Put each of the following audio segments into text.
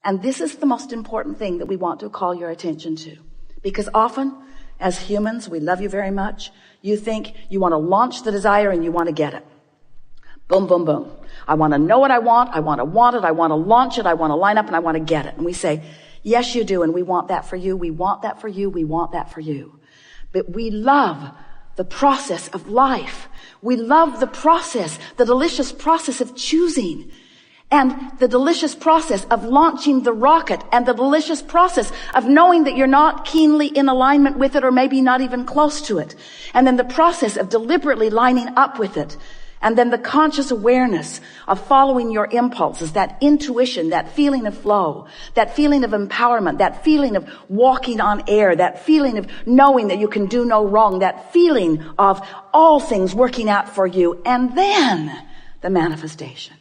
And this is the most important thing that we want to call your attention to. Because often, as humans, we love you very much. You think you want to launch the desire and you want to get it. Boom, boom, boom. I want to know what I want. I want to want it. I want to launch it. I want to line up and I want to get it. And we say, yes, you do. And we want that for you. We want that for you. We want that for you. But we love the process of life. We love the process, the delicious process of choosing, and the delicious process of launching the rocket, and the delicious process of knowing that you're not keenly in alignment with it, or maybe not even close to it. And then the process of deliberately lining up with it. And then the conscious awareness of following your impulses, that intuition, that feeling of flow, that feeling of empowerment, that feeling of walking on air, that feeling of knowing that you can do no wrong, that feeling of all things working out for you, and then the manifestation.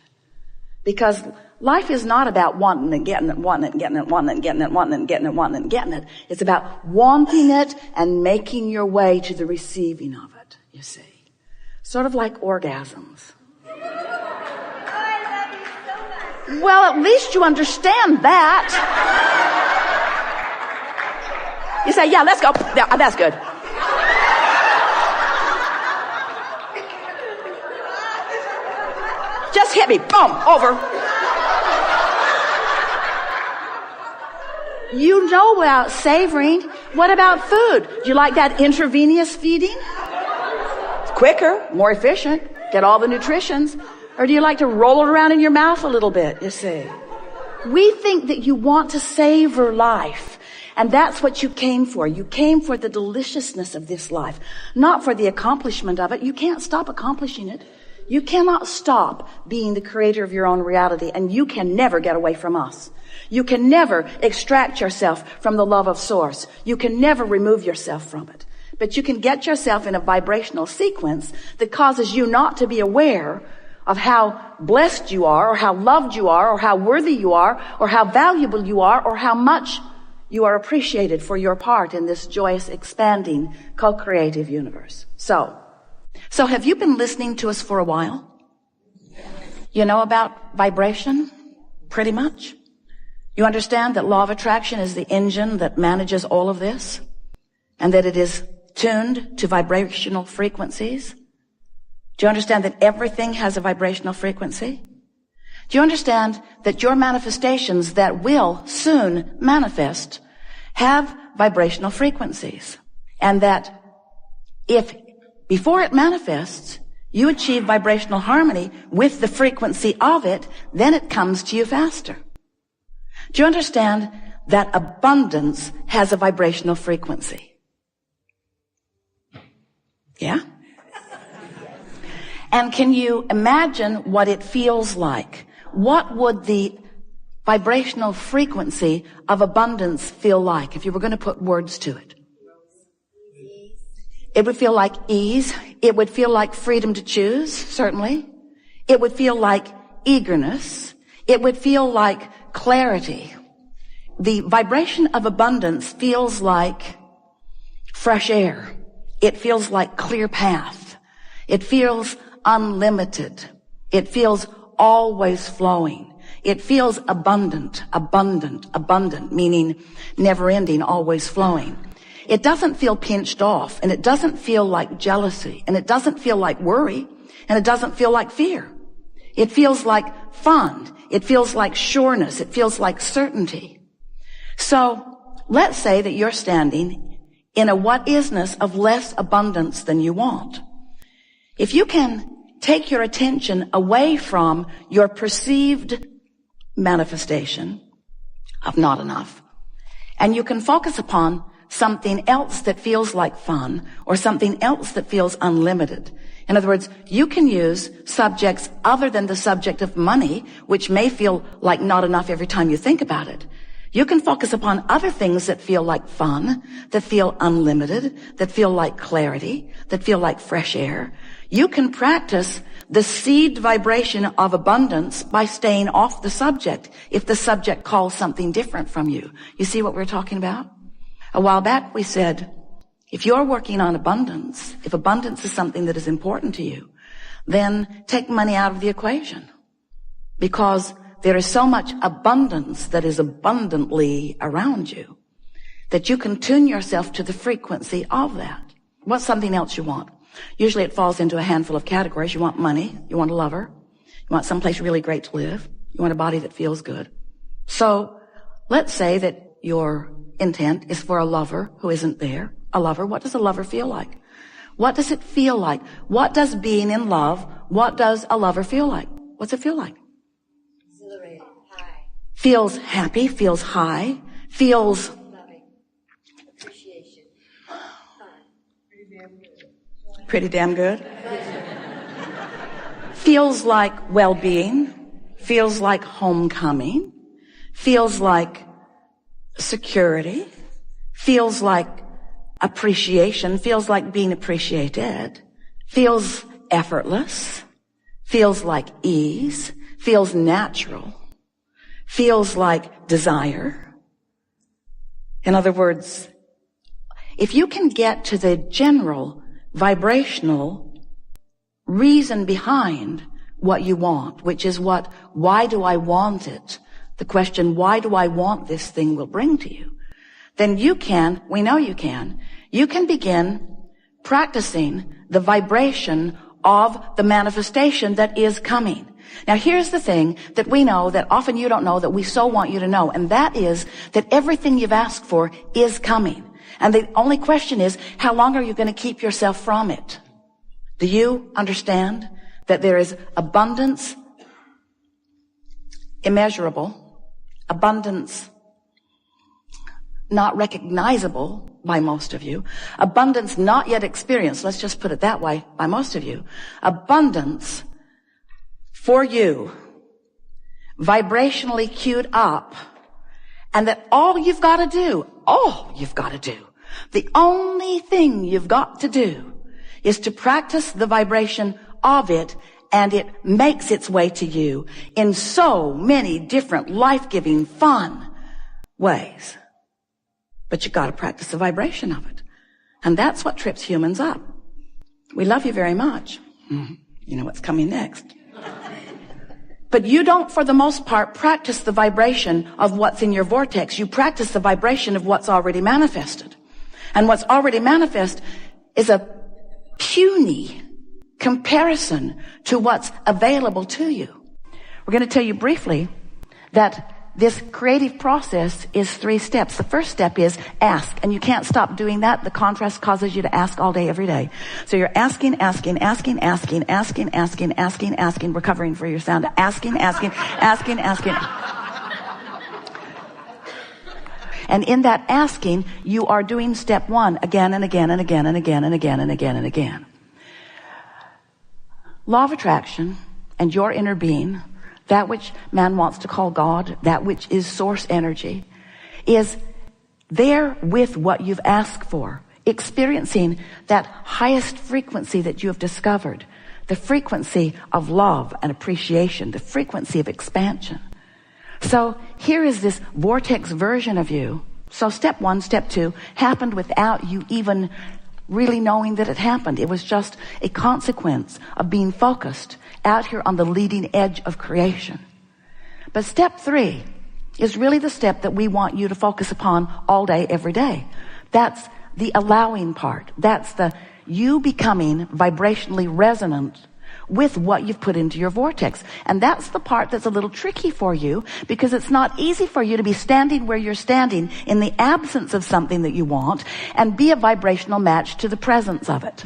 Because life is not about wanting and getting it, wanting and getting it, wanting and getting it, wanting and getting it, wanting and getting it. It's about wanting it and making your way to the receiving of it, you see. Sort of like orgasms. Well, at least you understand that. You say, yeah, let's go. Yeah, that's good. Just hit me. Boom. Over. You know about savoring. What about food? Do you like that intravenous feeding? Quicker, more efficient, get all the nutritions. Or do you like to roll it around in your mouth a little bit, you see? We think that you want to savor life. And that's what you came for. You came for the deliciousness of this life, not for the accomplishment of it. You can't stop accomplishing it. You cannot stop being the creator of your own reality, and you can never get away from us. You can never extract yourself from the love of source. You can never remove yourself from it. But you can get yourself in a vibrational sequence that causes you not to be aware of how blessed you are, or how loved you are, or how worthy you are, or how valuable you are, or how much you are appreciated for your part in this joyous, expanding, co-creative universe. So have you been listening to us for a while? You know about vibration? Pretty much. You understand that law of attraction is the engine that manages all of this, and that it is tuned to vibrational frequencies? Do you understand that everything has a vibrational frequency? Do you understand that your manifestations that will soon manifest have vibrational frequencies? And that if before it manifests, you achieve vibrational harmony with the frequency of it, then it comes to you faster. Do you understand that abundance has a vibrational frequency? Yeah? And can you imagine what it feels like? What would the vibrational frequency of abundance feel like if you were going to put words to it? It would feel like ease. It would feel like freedom to choose, certainly. It would feel like eagerness. It would feel like clarity. The vibration of abundance feels like fresh air. It feels like clear path. It feels unlimited. It feels always flowing. It feels abundant, meaning never ending, always flowing. It doesn't feel pinched off, and it doesn't feel like jealousy, and it doesn't feel like worry, and it doesn't feel like fear. It feels like fun. It feels like sureness. It feels like certainty. So let's say that you're standing in a what-isness of less abundance than you want. If you can take your attention away from your perceived manifestation of not enough, and you can focus upon something else that feels like fun, or something else that feels unlimited. In other words, you can use subjects other than the subject of money, which may feel like not enough every time you think about it. You can focus upon other things that feel like fun, that feel unlimited, that feel like clarity, that feel like fresh air. You can practice the seed vibration of abundance by staying off the subject if the subject calls something different from you. You see what we're talking about? A while back we said, if you're working on abundance, if abundance is something that is important to you, then take money out of the equation. Because there is so much abundance that is abundantly around you that you can tune yourself to the frequency of that. What's something else you want? Usually it falls into a handful of categories. You want money. You want a lover. You want someplace really great to live. You want a body that feels good. So let's say that your intent is for a lover who isn't there. A lover. What does a lover feel like? What does it feel like? What does being in love, what does a lover feel like? What's it feel like? Exhilarated, high. Feels happy, feels high, feels Loving. Appreciation. Fun. pretty damn good. Feels like well-being, feels like homecoming, feels like security, feels like appreciation, feels like being appreciated, feels effortless, feels like ease, feels natural, feels like desire. In other words, if you can get to the general vibrational reason behind what you want, which is why do I want it? The question, why do I want this thing will bring to you. Then we know you can begin practicing the vibration of the manifestation that is coming. Now here's the thing that we know that often you don't know that we so want you to know, and that is that everything you've asked for is coming. And the only question is, how long are you going to keep yourself from it? Do you understand that there is abundance, immeasurable, abundance not recognizable by most of you, abundance not yet experienced, let's just put it that way, by most of you, abundance for you, vibrationally queued up, and that all you've got to do, the only thing you've got to do is to practice the vibration of it, and it makes its way to you in so many different life-giving, fun ways. But you got to practice the vibration of it. And that's what trips humans up. We love you very much. You know what's coming next. But you don't, for the most part, practice the vibration of what's in your vortex. You practice the vibration of what's already manifested. And what's already manifest is a puny comparison to what's available to you. We're going to tell you briefly that this creative process is 3 steps. The first step is ask, and you can't stop doing that. The contrast causes you to ask all day, every day. So you're asking, recovering for your sound, asking. And in that asking, you are doing step 1 again and again and again and again and again and again and again. Law of attraction and your inner being, that which man wants to call God, that which is source energy, is there with what you've asked for, experiencing that highest frequency that you have discovered, the frequency of love and appreciation, the frequency of expansion. So here is this vortex version of you. So step 1, step 2 happened without you even really knowing that it happened. It was just a consequence of being focused out here on the leading edge of creation. But step 3 is really the step that we want you to focus upon all day, every day. That's the allowing part. That's the you becoming vibrationally resonant with what you've put into your vortex. And that's the part that's a little tricky for you, because it's not easy for you to be standing where you're standing in the absence of something that you want and be a vibrational match to the presence of it.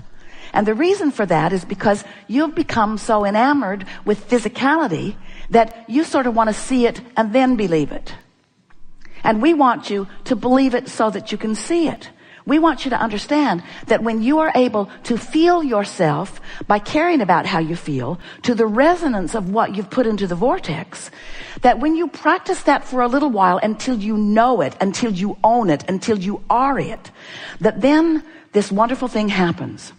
And the reason for that is because you've become so enamored with physicality that you sort of want to see it and then believe it. And we want you to believe it so that you can see it. We want you to understand that when you are able to feel yourself by caring about how you feel to the resonance of what you've put into the vortex, that when you practice that for a little while until you know it, until you own it, until you are it, that then this wonderful thing happens.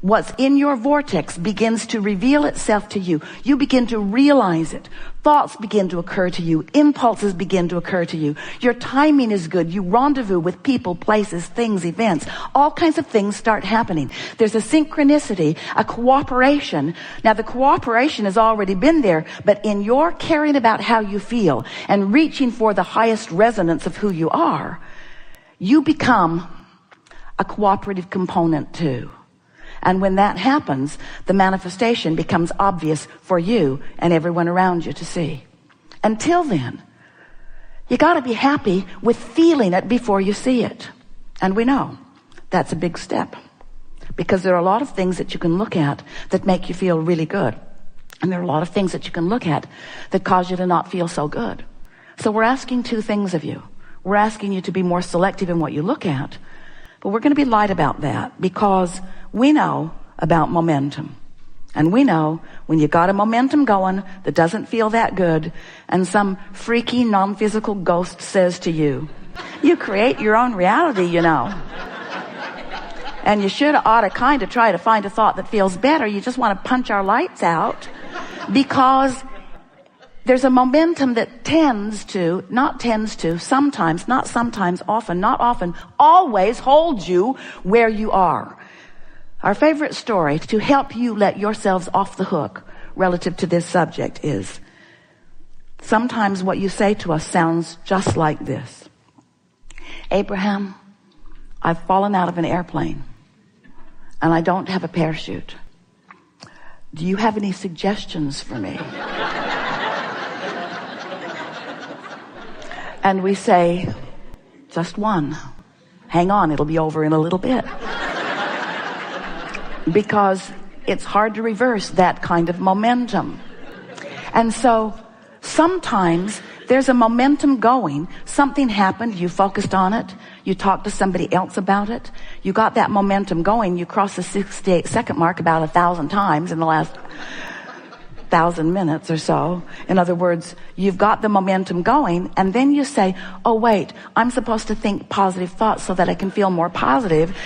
What's in your vortex begins to reveal itself to you. You begin to realize it. Thoughts begin to occur to you. Impulses begin to occur to you. Your timing is good. You rendezvous with people, places, things, events. All kinds of things start happening. There's a synchronicity, a cooperation. Now, the cooperation has already been there, but in your caring about how you feel and reaching for the highest resonance of who you are, you become a cooperative component too. And when that happens, the manifestation becomes obvious for you and everyone around you to see. Until then, you got to be happy with feeling it before you see it. And we know that's a big step, because there are a lot of things that you can look at that make you feel really good. And there are a lot of things that you can look at that cause you to not feel so good. So we're asking two things of you. We're asking you to be more selective in what you look at, but we're going to be light about that, because we know about momentum. And we know when you got a momentum going that doesn't feel that good, and some freaky non-physical ghost says to you, you create your own reality, you know. And you ought to kind of try to find a thought that feels better. You just want to punch our lights out, because there's a momentum that often, always holds you where you are. Our favorite story to help you let yourselves off the hook relative to this subject is, sometimes what you say to us sounds just like this. Abraham, I've fallen out of an airplane and I don't have a parachute. Do you have any suggestions for me? And we say, just one. Hang on, it'll be over in a little bit. Because it's hard to reverse that kind of momentum. And so sometimes there's a momentum going. Something happened, you focused on it, you talked to somebody else about it, you got that momentum going, you crossed the 68-second mark about 1,000 times in the last 1,000 minutes or so. In other words, you've got the momentum going, and then you say, oh wait, I'm supposed to think positive thoughts so that I can feel more positive.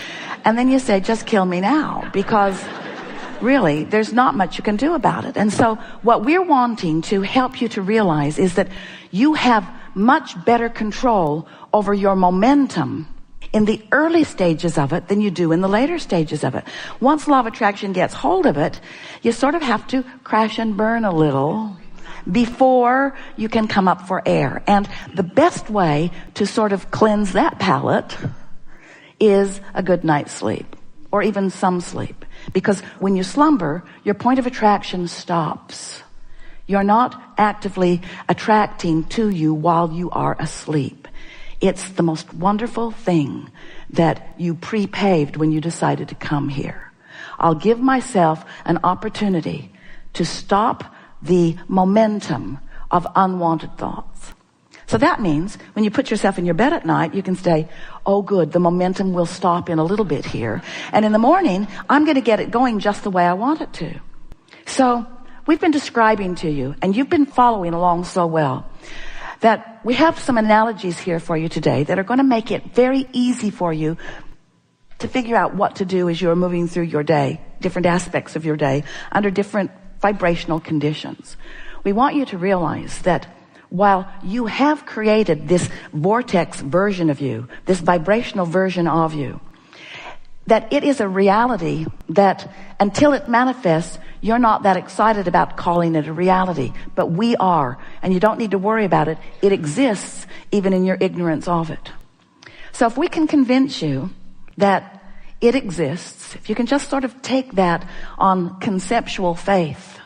And then you say, just kill me now, because really, there's not much you can do about it. And so what we're wanting to help you to realize is that you have much better control over your momentum in the early stages of it than you do in the later stages of it. Once law of attraction gets hold of it, you sort of have to crash and burn a little before you can come up for air. And the best way to sort of cleanse that palate is a good night's sleep, or even some sleep. Because when you slumber, your point of attraction stops. You're not actively attracting to you while you are asleep. It's the most wonderful thing that you pre-paved when you decided to come here. I'll give myself an opportunity to stop the momentum of unwanted thoughts. So that means when you put yourself in your bed at night, you can say, oh good, the momentum will stop in a little bit here. And in the morning, I'm going to get it going just the way I want it to. So we've been describing to you, and you've been following along so well, that we have some analogies here for you today that are going to make it very easy for you to figure out what to do as you're moving through your day, different aspects of your day, under different vibrational conditions. We want you to realize that while you have created this vortex version of you, this vibrational version of you, that it is a reality that until it manifests, you're not that excited about calling it a reality. But we are, and you don't need to worry about it. It exists even in your ignorance of it. So if we can convince you that it exists, if you can just sort of take that on conceptual faith,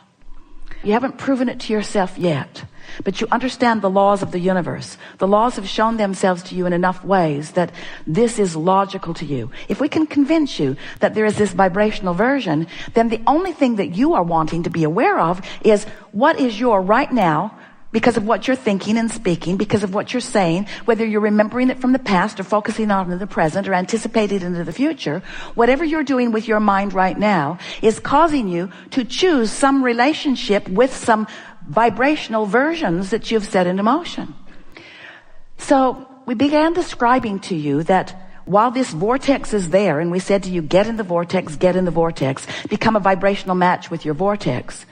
you haven't proven it to yourself yet, but you understand the laws of the universe. The laws have shown themselves to you in enough ways that this is logical to you. If we can convince you that there is this vibrational version, then the only thing that you are wanting to be aware of is what is your right now, because of what you're thinking and speaking, because of what you're saying, whether you're remembering it from the past or focusing on it in the present or anticipating it into the future. Whatever you're doing with your mind right now is causing you to choose some relationship with some vibrational versions that you've set into motion. So we began describing to you that while this vortex is there, and we said to you, get in the vortex, become a vibrational match with your vortex.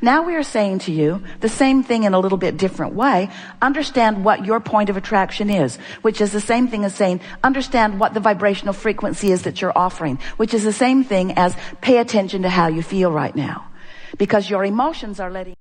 Now we are saying to you the same thing in a little bit different way. Understand what your point of attraction is, which is the same thing as saying, understand what the vibrational frequency is that you're offering, which is the same thing as pay attention to how you feel right now. Because your emotions are letting